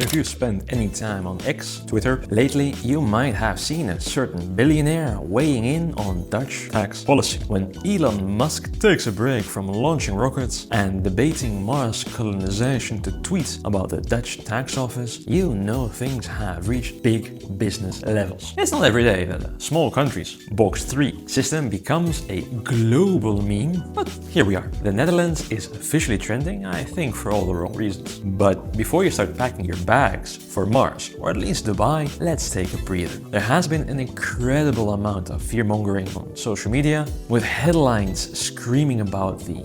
If you spend any time on X, Twitter, lately, you might have seen a certain billionaire weighing in on Dutch tax policy. When Elon Musk takes a break from launching rockets and debating Mars colonization to tweet about the Dutch tax office, you know things have reached big business levels. It's not every day that a small country's Box 3 system becomes a global meme, but here we are. The Netherlands is officially trending, I think for all the wrong reasons. But before you start packing your bags for Mars, or at least Dubai, let's take a breather. There has been an incredible amount of fear-mongering on social media, with headlines screaming about the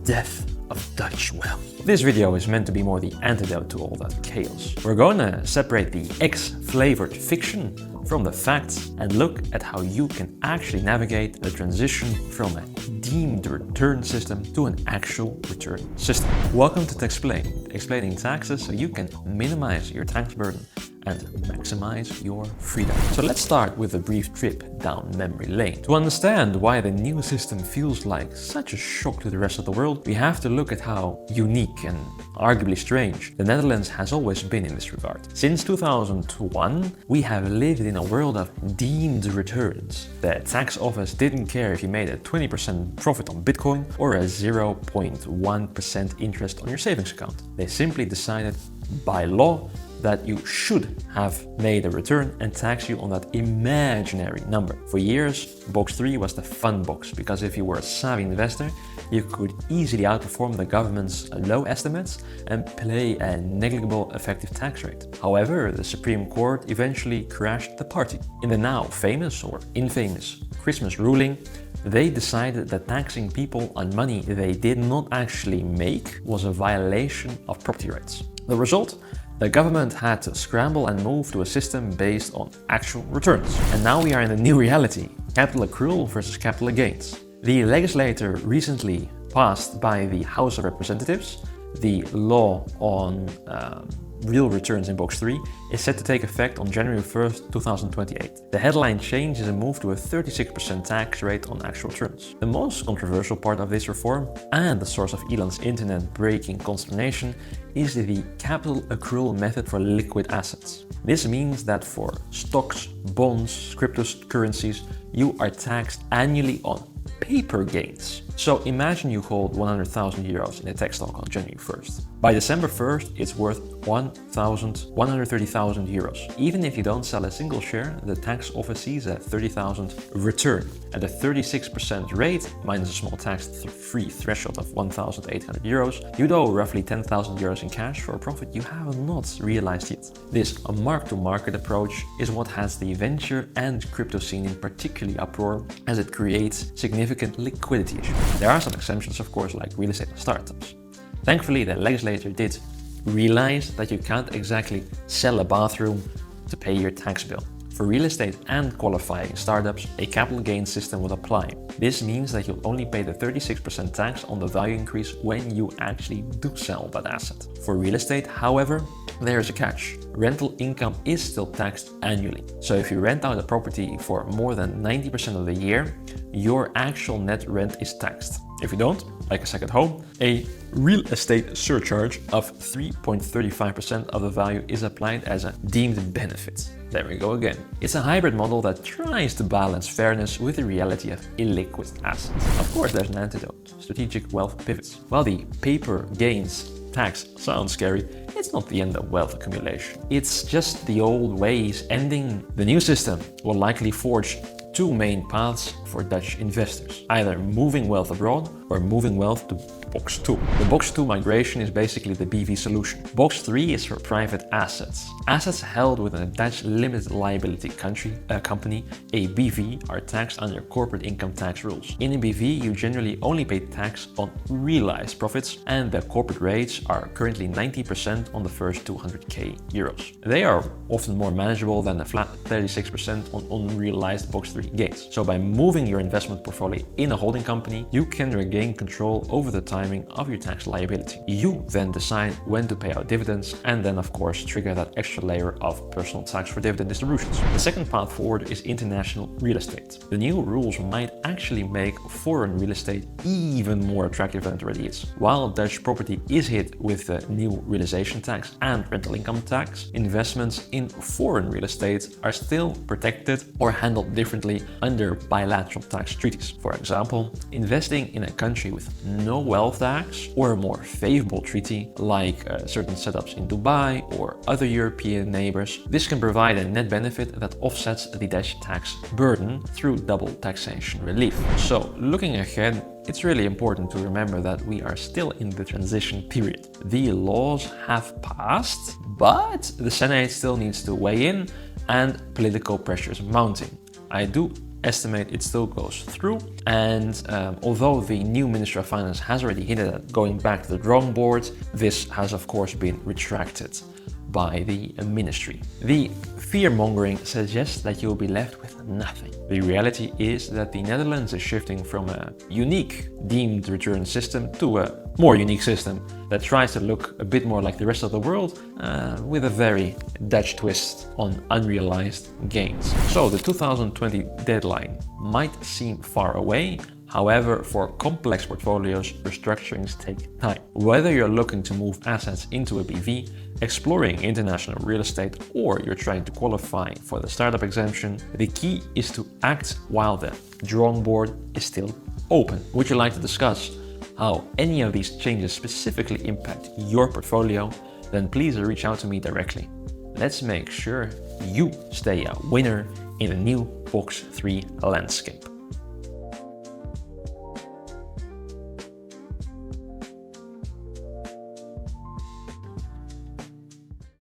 death of Dutch wealth. This video is meant to be more the antidote to all that chaos. We're gonna separate the X-flavored fiction from the facts and look at how you can actually navigate the transition from a deemed return system to an actual return system. Welcome to Taxplained, explaining taxes so you can minimize your tax burden and maximize your freedom. So let's start with a brief trip down memory lane. To understand why the new system feels like such a shock to the rest of the world, we have to look at how unique and arguably strange the Netherlands has always been in this regard. Since 2001, we have lived in a world of deemed returns. The tax office didn't care if you made a 20% profit on Bitcoin or a 0.1% interest on your savings account. They simply decided by law that you should have made a return and tax you on that imaginary number. For years, Box 3 was the fun box, because if you were a savvy investor, you could easily outperform the government's low estimates and pay a negligible effective tax rate. However, the Supreme Court eventually crashed the party. In the now famous or infamous Christmas ruling, they decided that taxing people on money they did not actually make was a violation of property rights. The result? The government had to scramble and move to a system based on actual returns. And now we are in a new reality: capital accrual versus capital gains. The legislator recently passed by the House of Representatives the law on real returns in Box 3 is set to take effect on January 1st, 2028. The headline change is a move to a 36% tax rate on actual returns. The most controversial part of this reform, and the source of Elon's internet-breaking consternation, is the capital accrual method for liquid assets. This means that for stocks, bonds, cryptocurrencies, you are taxed annually on paper gains. So imagine you hold 100,000 euros in a tech stock on January 1st. By December 1st, it's worth 130,000 euros. Even if you don't sell a single share, the tax office sees a 30,000 return. At a 36% rate, minus a small tax-free threshold of 1,800 euros, you'd owe roughly 10,000 euros in cash for a profit you have not realized yet. This mark-to-market approach is what has the venture and crypto scene in particularly uproar, as it creates significant liquidity issues. There are some exemptions, of course, like real estate and startups. Thankfully, the legislator did realize that you can't exactly sell a bathroom to pay your tax bill. For real estate and qualifying startups, a capital gains system would apply. This means that you'll only pay the 36% tax on the value increase when you actually do sell that asset. For real estate, however, there's a catch. Rental income is still taxed annually. So if you rent out a property for more than 90% of the year, your actual net rent is taxed. If you don't, like a second home, a real estate surcharge of 3.35% of the value is applied as a deemed benefit. There we go again. It's a hybrid model that tries to balance fairness with the reality of illiquid assets. Of course, there's an antidote: strategic wealth pivots. While the paper gains tax sounds scary, it's not the end of wealth accumulation. It's just the old ways ending. The new system will likely forge two main paths for Dutch investors: either moving wealth abroad or moving wealth to Box 2. The Box 2 migration is basically the BV solution. Box 3 is for private assets. Assets held within a Dutch limited liability company, a BV, are taxed under corporate income tax rules. In a BV, you generally only pay tax on realized profits, and the corporate rates are currently 90% on the first 200k euros. They are often more manageable than a flat 36% on unrealized Box 3 gains. So by moving your investment portfolio in a holding company, you can regain control over the time timing of your tax liability. You then decide when to pay out dividends and then of course trigger that extra layer of personal tax for dividend distributions. The second path forward is international real estate. The new rules might actually make foreign real estate even more attractive than it already is. While Dutch property is hit with the new realization tax and rental income tax, investments in foreign real estate are still protected or handled differently under bilateral tax treaties. For example, investing in a country with no wealth tax or a more favorable treaty like certain setups in Dubai or other European neighbors, this can provide a net benefit that offsets the Dutch tax burden through double taxation relief. So looking ahead, it's really important to remember that we are still in the transition period. The laws have passed, but the Senate still needs to weigh in and political pressure is mounting. I do estimate it still goes through, and although the new Minister of Finance has already hinted at going back to the drawing board, this has of course been retracted by the ministry. The fear-mongering suggests that you'll be left with nothing. The reality is that the Netherlands is shifting from a unique deemed return system to a more unique system that tries to look a bit more like the rest of the world with a very Dutch twist on unrealized gains. So the 2020 deadline might seem far away. However, for complex portfolios, restructurings take time. Whether you're looking to move assets into a BV, exploring international real estate, or you're trying to qualify for the startup exemption, the key is to act while the drawing board is still open. Would you like to discuss how any of these changes specifically impact your portfolio? Then please reach out to me directly. Let's make sure you stay a winner in the new Box 3 landscape.